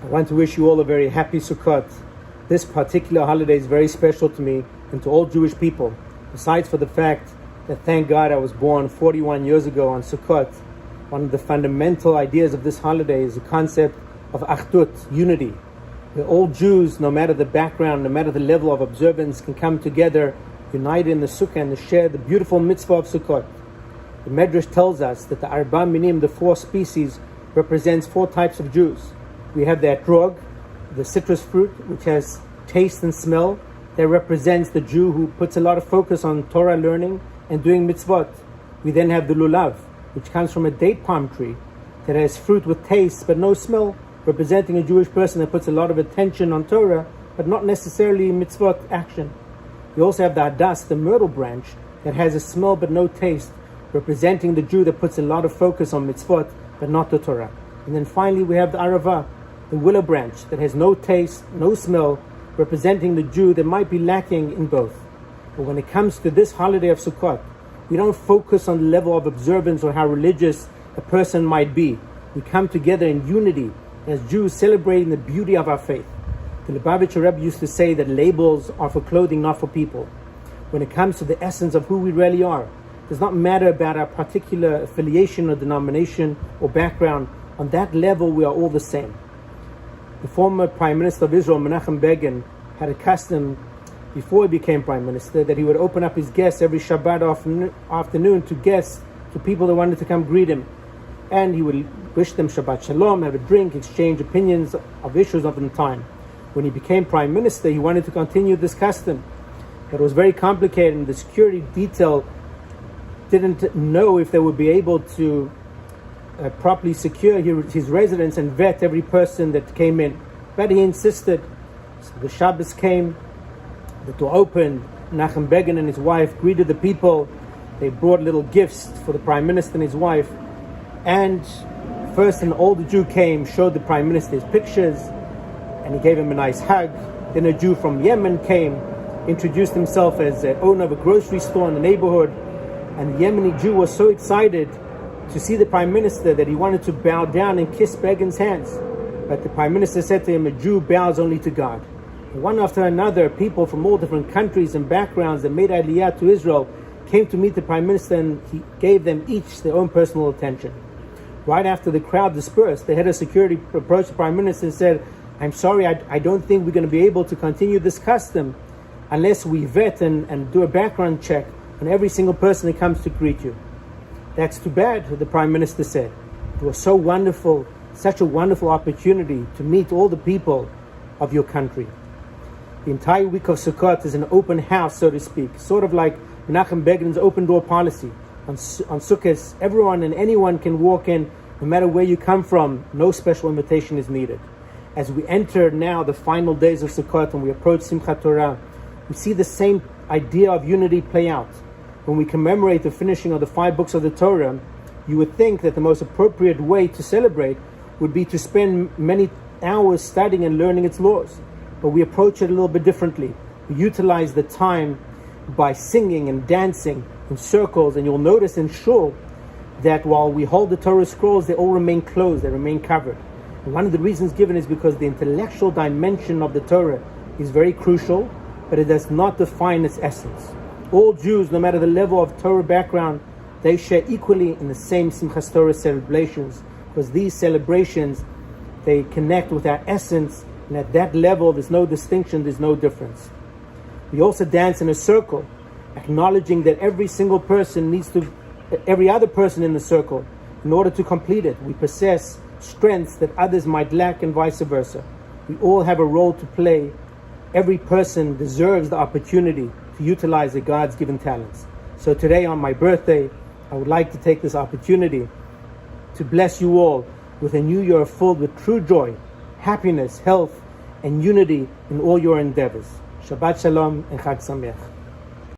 I want to wish you all a very happy Sukkot. This particular holiday is very special to me and to all Jewish people, besides for the fact that, thank God, I was born 41 years ago on Sukkot. One of the fundamental ideas of this holiday is the concept of Achdut, unity, where all Jews, no matter the background, no matter the level of observance, can come together, united in the Sukkah, and to share the beautiful mitzvah of Sukkot. The Medrash tells us that the Arba Minim, the four species, represents four types of Jews. We have the etrog, the citrus fruit, which has taste and smell. That represents the Jew who puts a lot of focus on Torah learning and doing mitzvot. We then have the lulav, which comes from a date palm tree that has fruit with taste but no smell, representing a Jewish person that puts a lot of attention on Torah but not necessarily mitzvot action. We also have the hadas, the myrtle branch, that has a smell but no taste, representing the Jew that puts a lot of focus on mitzvot but not the Torah. And then finally we have the arava, the willow branch, that has no taste, no smell, representing the Jew that might be lacking in both. But when it comes to this holiday of Sukkot, we don't focus on the level of observance or how religious a person might be. We come together in unity as Jews, celebrating the beauty of our faith. The Levy Rabbi used to say that labels are for clothing, not for people. When it comes to the essence of who we really are, it does not matter about our particular affiliation or denomination or background. On that level, we are all the same. The former Prime Minister of Israel, Menachem Begin, had a custom before he became Prime Minister that he would open up his guests every Shabbat afternoon to people that wanted to come greet him. And he would wish them Shabbat Shalom, have a drink, exchange opinions of issues of the time. When he became Prime Minister, he wanted to continue this custom. But it was very complicated, and the security detail didn't know if they would be able to properly secure his residence and vet every person that came in. But he insisted. So the Shabbos came, the door opened, Menachem Begin and his wife greeted the people. They brought little gifts for the Prime Minister and his wife. And first an older Jew came, showed the Prime Minister his pictures, and he gave him a nice hug. Then a Jew from Yemen came, introduced himself as the owner of a grocery store in the neighborhood. And the Yemeni Jew was so excited to see the Prime Minister that he wanted to bow down and kiss Begin's hands. But the Prime Minister said to him, a Jew bows only to God. And one after another, people from all different countries and backgrounds that made Aliyah to Israel came to meet the Prime Minister, and he gave them each their own personal attention. Right after the crowd dispersed, the head of security approached the Prime Minister and said, I'm sorry, I don't think we're going to be able to continue this custom unless we vet and do a background check on every single person that comes to greet you. That's too bad, the Prime Minister said. It was so wonderful, such a wonderful opportunity to meet all the people of your country. The entire week of Sukkot is an open house, so to speak, sort of like Menachem Begin's open door policy. On Sukkot, everyone and anyone can walk in, no matter where you come from. No special invitation is needed. As we enter now the final days of Sukkot and we approach Simchat Torah, we see the same idea of unity play out. When we commemorate the finishing of the 5 books of the Torah, you would think that the most appropriate way to celebrate would be to spend many hours studying and learning its laws. But we approach it a little bit differently. We utilize the time by singing and dancing in circles, and you'll notice in Shul that while we hold the Torah scrolls, they all remain closed, they remain covered. And one of the reasons given is because the intellectual dimension of the Torah is very crucial, but it does not define its essence. All Jews, no matter the level of Torah background, they share equally in the same Simchat Torah celebrations, because these celebrations, they connect with our essence, and at that level there's no distinction, there's no difference. We also dance in a circle, acknowledging that every single person needs to, every other person in the circle, in order to complete it. We possess strengths that others might lack, and vice versa. We all have a role to play. Every person deserves the opportunity to utilize the God's given talents. So today on my birthday, I would like to take this opportunity to bless you all with a new year filled with true joy, happiness, health, and unity in all your endeavors. Shabbat Shalom and Chag Sameach.